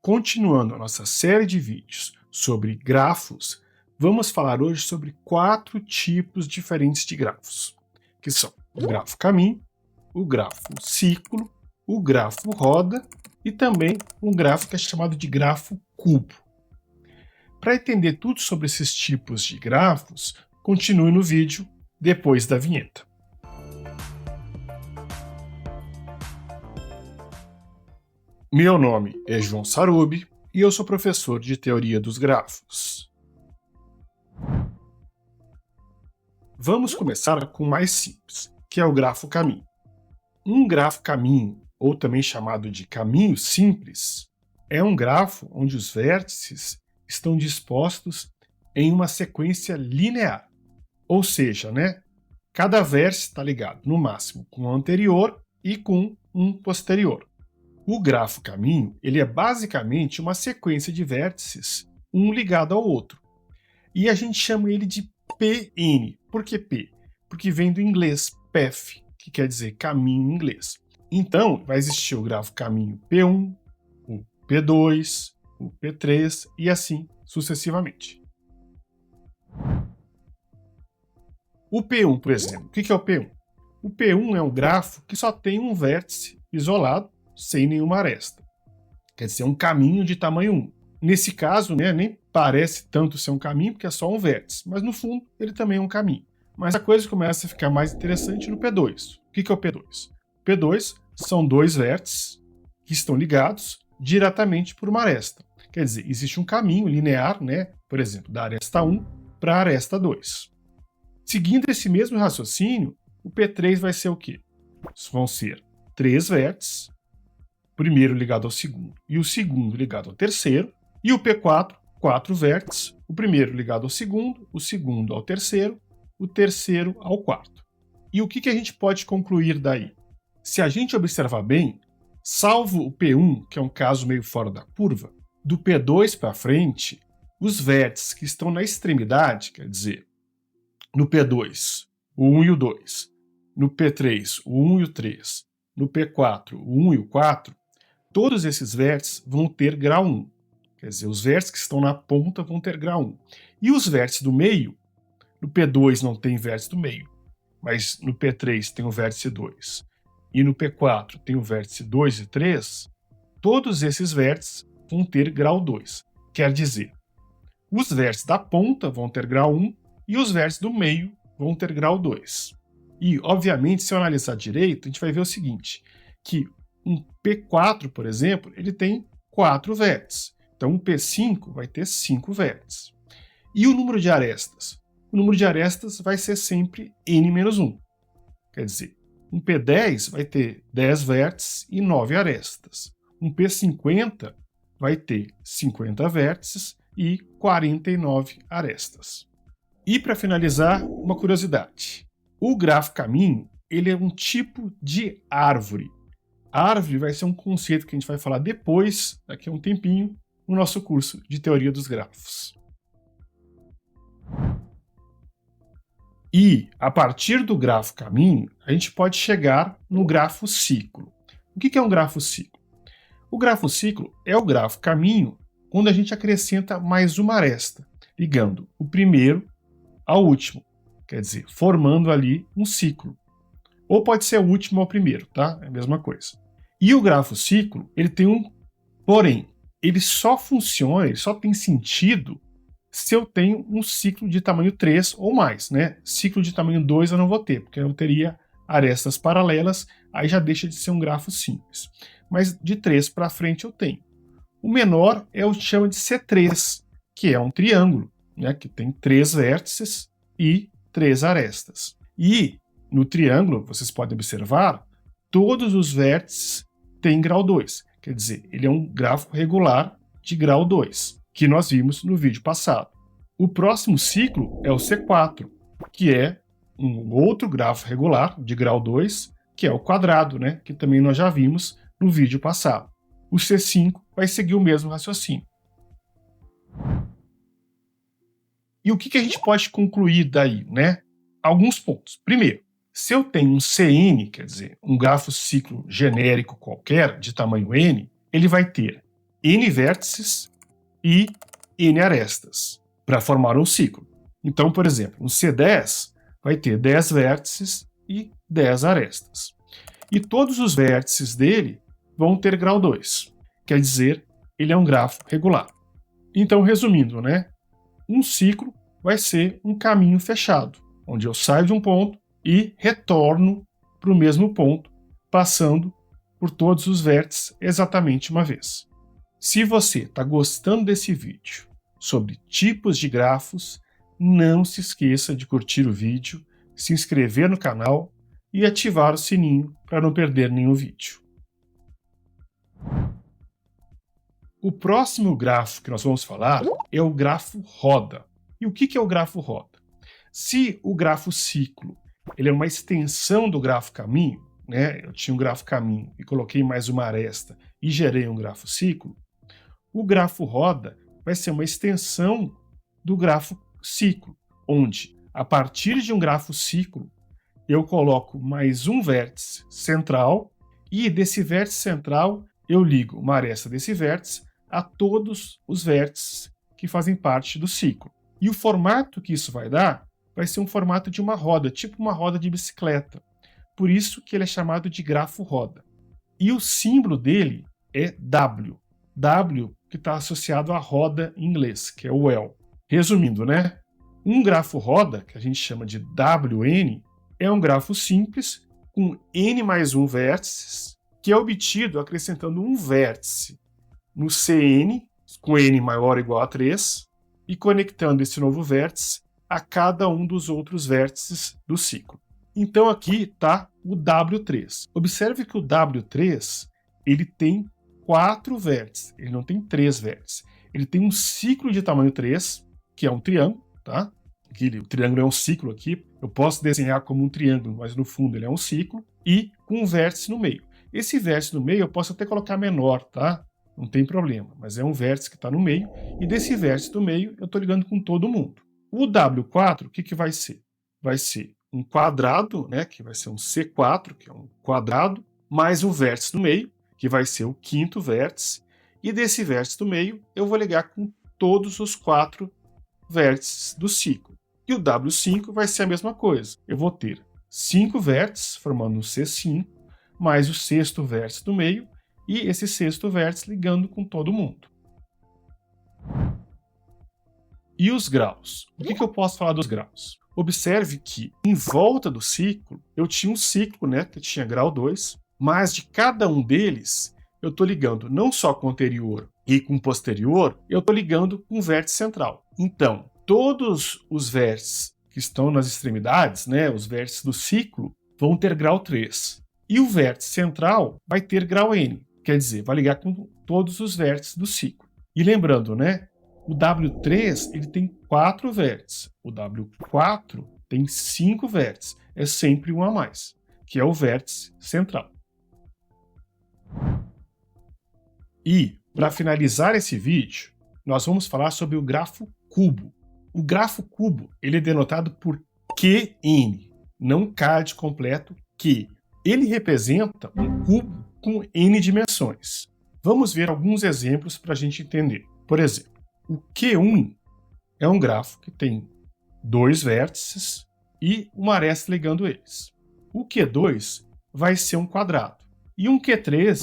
Continuando a nossa série de vídeos sobre grafos, vamos falar hoje sobre 4 tipos diferentes de grafos, que são o grafo caminho, o grafo ciclo, o grafo roda e também um grafo que é chamado de grafo cubo. Para entender tudo sobre esses tipos de grafos, continue no vídeo depois da vinheta. Meu nome é João Sarubi e eu sou professor de Teoria dos Grafos. Vamos começar com o mais simples, que é o grafo caminho. Um grafo caminho, ou também chamado de caminho simples, é um grafo onde os vértices estão dispostos em uma sequência linear. Ou seja, cada vértice está ligado no máximo com o anterior e com um posterior. O grafo caminho ele é basicamente uma sequência de vértices, um ligado ao outro. E a gente chama ele de PN. Por que P? Porque vem do inglês path, que quer dizer caminho em inglês. Então, vai existir o grafo caminho P1, o P2, o P3 e assim sucessivamente. O P1, por exemplo, o que é o P1? O P1 é um grafo que só tem um vértice isolado, sem nenhuma aresta. Quer dizer, é um caminho de tamanho 1. Nesse caso, nem parece tanto ser um caminho, porque é só um vértice, mas no fundo ele também é um caminho. Mas a coisa começa a ficar mais interessante no P2. O que é o P2? O P2 são 2 vértices que estão ligados diretamente por uma aresta. Quer dizer, existe um caminho linear, por exemplo, da aresta 1 para a aresta 2. Seguindo esse mesmo raciocínio, o P3 vai ser o quê? Vão ser 3 vértices, o primeiro ligado ao segundo e o segundo ligado ao terceiro, e o P4, 4 vértices, o primeiro ligado ao segundo, o segundo ao terceiro, o terceiro ao quarto. E o que a gente pode concluir daí? Se a gente observar bem, salvo o P1, que é um caso meio fora da curva, do P2 para frente, os vértices que estão na extremidade, quer dizer, no P2, o 1 e o 2, no P3, o 1 e o 3, no P4, o 1 e o 4, todos esses vértices vão ter grau 1. Quer dizer, os vértices que estão na ponta vão ter grau 1. E os vértices do meio, no P2 não tem vértice do meio, mas no P3 tem o vértice 2. E no P4 tem o vértice 2 e 3, todos esses vértices vão ter grau 2. Quer dizer, os vértices da ponta vão ter grau 1 e os vértices do meio vão ter grau 2. E, obviamente, se eu analisar direito, a gente vai ver o seguinte, que um P4, por exemplo, ele tem 4 vértices. Então, um P5 vai ter 5 vértices. E o número de arestas? O número de arestas vai ser sempre n-1. Quer dizer, um P10 vai ter 10 vértices e 9 arestas. Um P50 vai ter 50 vértices e 49 arestas. E para finalizar, uma curiosidade. O grafo caminho, ele é um tipo de árvore. Árvore vai ser um conceito que a gente vai falar depois, daqui a um tempinho, no nosso curso de Teoria dos Grafos. E, a partir do grafo caminho, a gente pode chegar no grafo ciclo. O que é um grafo ciclo? O grafo ciclo é o grafo caminho quando a gente acrescenta mais uma aresta, ligando o primeiro ao último, quer dizer, formando ali um ciclo. Ou pode ser o último ao primeiro, tá? É a mesma coisa. E o grafo ciclo, ele tem um porém. Ele só funciona, ele só tem sentido se eu tenho um ciclo de tamanho 3 ou mais, Ciclo de tamanho 2 eu não vou ter, porque eu teria arestas paralelas, aí já deixa de ser um grafo simples. Mas de 3 para frente eu tenho. O menor é o que chama de C3, que é um triângulo, que tem 3 vértices e 3 arestas. E no triângulo, vocês podem observar, todos os vértices têm grau 2. Quer dizer, ele é um grafo regular de grau 2, que nós vimos no vídeo passado. O próximo ciclo é o C4, que é um outro grafo regular de grau 2, que é o quadrado, que também nós já vimos no vídeo passado. O C5 vai seguir o mesmo raciocínio. E o que a gente pode concluir daí, Alguns pontos. Primeiro, se eu tenho um CN, quer dizer, um grafo ciclo genérico qualquer, de tamanho n, ele vai ter n vértices e n arestas para formar um ciclo. Então, por exemplo, um C10 vai ter 10 vértices e 10 arestas. E todos os vértices dele vão ter grau 2. Quer dizer, ele é um grafo regular. Então, resumindo, né? Um ciclo vai ser um caminho fechado, onde eu saio de um ponto e retorno para o mesmo ponto, passando por todos os vértices exatamente uma vez. Se você está gostando desse vídeo sobre tipos de grafos, não se esqueça de curtir o vídeo, se inscrever no canal e ativar o sininho para não perder nenhum vídeo. O próximo grafo que nós vamos falar é o grafo roda. E o que é o grafo roda? Se o grafo ciclo ele é uma extensão do grafo caminho, né? Eu tinha um grafo caminho e coloquei mais uma aresta e gerei um grafo ciclo, o grafo roda vai ser uma extensão do grafo ciclo, onde, a partir de um grafo ciclo, eu coloco mais um vértice central e desse vértice central eu ligo uma aresta desse vértice a todos os vértices que fazem parte do ciclo. E o formato que isso vai dar vai ser um formato de uma roda, tipo uma roda de bicicleta. Por isso que ele é chamado de grafo roda. E o símbolo dele é W. W que está associado à roda em inglês, que é o wheel. Resumindo, né? Um grafo roda, que a gente chama de WN, é um grafo simples com n mais 1 vértices, que é obtido acrescentando um vértice no Cn, com n maior ou igual a 3, e conectando esse novo vértice a cada um dos outros vértices do ciclo. Então aqui está o W3. Observe que o W3 ele tem 4 vértices, ele não tem 3 vértices. Ele tem um ciclo de tamanho 3, que é um triângulo, tá? O triângulo é um ciclo aqui, eu posso desenhar como um triângulo, mas no fundo ele é um ciclo, e com um vértice no meio. Esse vértice no meio eu posso até colocar menor, tá? Não tem problema, mas é um vértice que está no meio, e desse vértice do meio eu estou ligando com todo mundo. O W4, o que vai ser? Vai ser um quadrado, né, que vai ser um C4, que é um quadrado, mais um vértice no meio, que vai ser o quinto vértice, e desse vértice do meio eu vou ligar com todos os 4 vértices do ciclo. E o W5 vai ser a mesma coisa. Eu vou ter 5 vértices, formando um C5, mais o sexto vértice do meio, e esse sexto vértice ligando com todo mundo. E os graus? O que eu posso falar dos graus? Observe que em volta do ciclo, eu tinha um ciclo, né, que tinha grau 2, mas de cada um deles, eu estou ligando não só com o anterior e com o posterior, eu estou ligando com o vértice central. Então, todos os vértices que estão nas extremidades, né, os vértices do ciclo, vão ter grau 3. E o vértice central vai ter grau N, quer dizer, vai ligar com todos os vértices do ciclo. E lembrando, né, o W3 ele tem 4 vértices, o W4 tem 5 vértices, é sempre um a mais, que é o vértice central. E, para finalizar esse vídeo, nós vamos falar sobre o grafo cubo. O grafo cubo ele é denotado por QN, não K de completo, Q. Ele representa um cubo com N dimensões. Vamos ver alguns exemplos para a gente entender. Por exemplo, o Q1 é um grafo que tem 2 vértices e uma aresta ligando eles. O Q2 vai ser um quadrado. E um Q3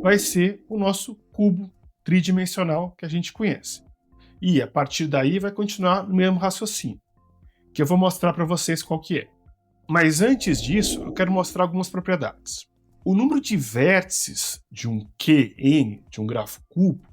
vai ser o nosso cubo tridimensional que a gente conhece. E a partir daí vai continuar no mesmo raciocínio, que eu vou mostrar para vocês qual que é. Mas antes disso, eu quero mostrar algumas propriedades. O número de vértices de um QN, de um grafo cubo,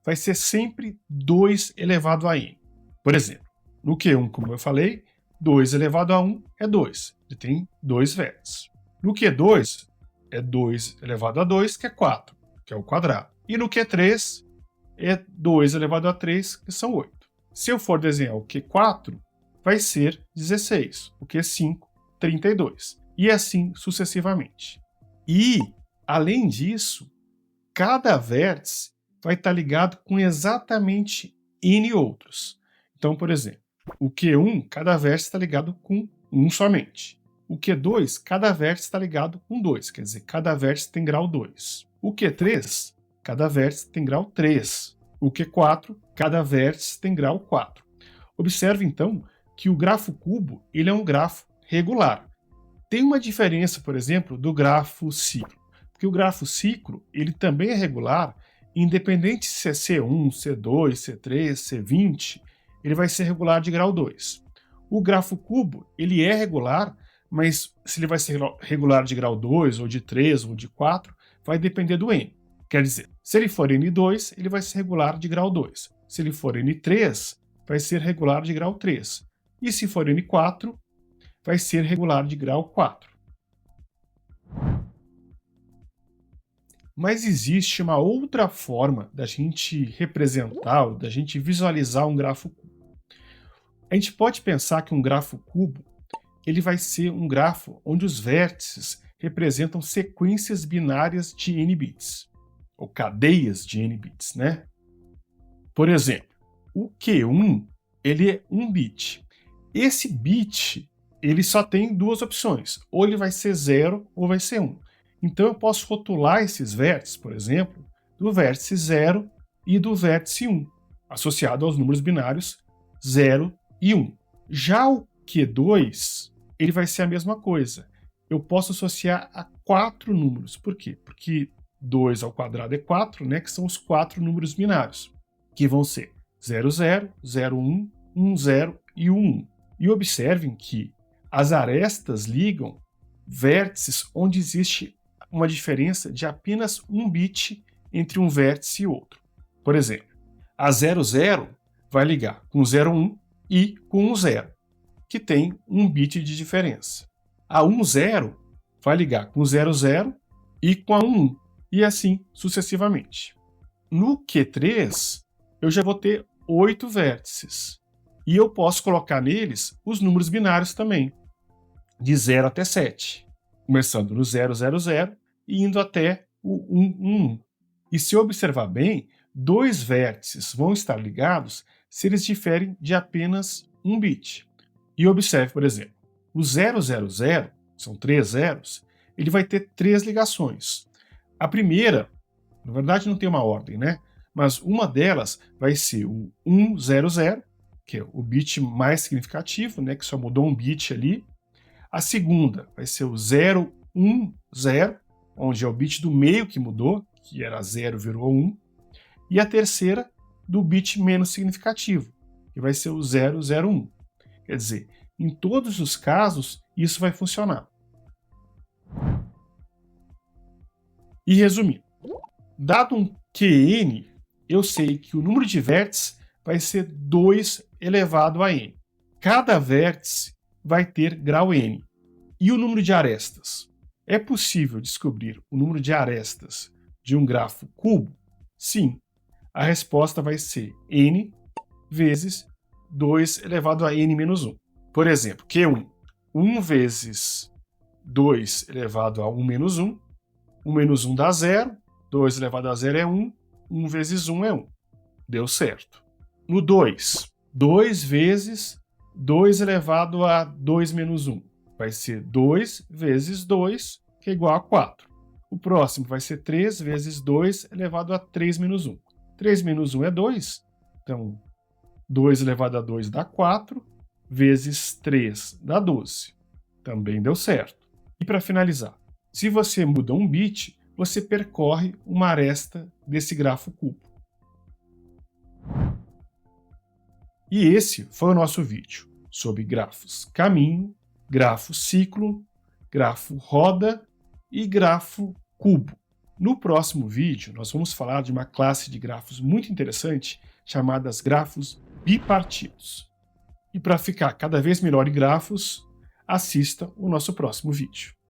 vai ser sempre 2 elevado a n. Por exemplo, no Q1, como eu falei, 2 elevado a 1 é 2. Ele tem 2 vértices. No Q2, é 2 elevado a 2, que é 4, que é o quadrado. E no Q3, é 2 elevado a 3, que são 8. Se eu for desenhar o Q4, vai ser 16. O Q5, 32. E assim sucessivamente. E, além disso, cada vértice vai estar ligado com exatamente N outros. Então, por exemplo, o Q1, cada vértice está ligado com 1 somente. O Q2, cada vértice está ligado com 2, quer dizer, cada vértice tem grau 2. O Q3 cada vértice tem grau 3. O Q4, cada vértice tem grau 4. Observe, então, que o grafo cubo ele é um grafo regular. Tem uma diferença, por exemplo, do grafo ciclo, porque o grafo ciclo ele também é regular, independente se é C1, C2, C3, C20, ele vai ser regular de grau 2. O grafo cubo ele é regular, mas se ele vai ser regular de grau 2, ou de 3, ou de 4, vai depender do n. Quer dizer, se ele for N2, ele vai ser regular de grau 2. Se ele for N3, vai ser regular de grau 3. E se for N4, vai ser regular de grau 4. Mas existe uma outra forma da gente representar, da gente visualizar um grafo cubo. A gente pode pensar que um grafo cubo ele vai ser um grafo onde os vértices representam sequências binárias de n bits, ou cadeias de n bits, né? Por exemplo, o Q1 ele é 1 bit. Esse bit ele só tem duas opções, ou ele vai ser 0 ou vai ser 1. Então eu posso rotular esses vértices, por exemplo, do vértice 0 e do vértice 1, associado aos números binários 0 e 1. Já o Q2, ele vai ser a mesma coisa. Eu posso associar a 4 números. Por quê? Porque 2 ao quadrado é 4, né, que são os 4 números binários, que vão ser 00, 01, 10 e 11. E observem que as arestas ligam vértices onde existe uma diferença de apenas 1 bit entre um vértice e outro. Por exemplo, a 00 vai ligar com 01 e com 10, que tem 1 bit de diferença. A 10 vai ligar com 00 e com a 11, e assim sucessivamente. No Q3, eu já vou ter 8 vértices, e eu posso colocar neles os números binários também, de 0 até 7, começando no 000 e indo até o 111. E se observar bem, 2 vértices vão estar ligados se eles diferem de apenas 1 bit. E observe, por exemplo, o 000, são 3 zeros, ele vai ter 3 ligações. A primeira, na verdade não tem uma ordem, né? Mas uma delas vai ser o 100, que é o bit mais significativo, né? Que só mudou um bit ali. A segunda vai ser o 010, onde é o bit do meio que mudou, que era 0, virou 1. E a terceira, do bit menos significativo, que vai ser o 001. Quer dizer, em todos os casos, isso vai funcionar. E resumindo, dado um Qn, eu sei que o número de vértices vai ser 2 elevado a n. Cada vértice vai ter grau n. E o número de arestas? É possível descobrir o número de arestas de um grafo cubo? Sim. A resposta vai ser n vezes 2 elevado a n menos 1. Por exemplo, Q1, 1 vezes 2 elevado a 1 menos 1. 1 menos 1 dá 0, 2 elevado a 0 é 1, 1 vezes 1 é 1. Deu certo. No 2, 2 vezes 2 elevado a 2 menos 1. Vai ser 2 vezes 2, que é igual a 4. O próximo vai ser 3 vezes 2 elevado a 3 menos 1. 3 menos 1 é 2, então 2 elevado a 2 dá 4, vezes 3 dá 12. Também deu certo. E para finalizar, se você muda um bit, você percorre uma aresta desse grafo cubo. E esse foi o nosso vídeo sobre grafos caminho, grafo ciclo, grafo roda e grafo cubo. No próximo vídeo, nós vamos falar de uma classe de grafos muito interessante chamadas grafos bipartidos. E para ficar cada vez melhor em grafos, assista o nosso próximo vídeo.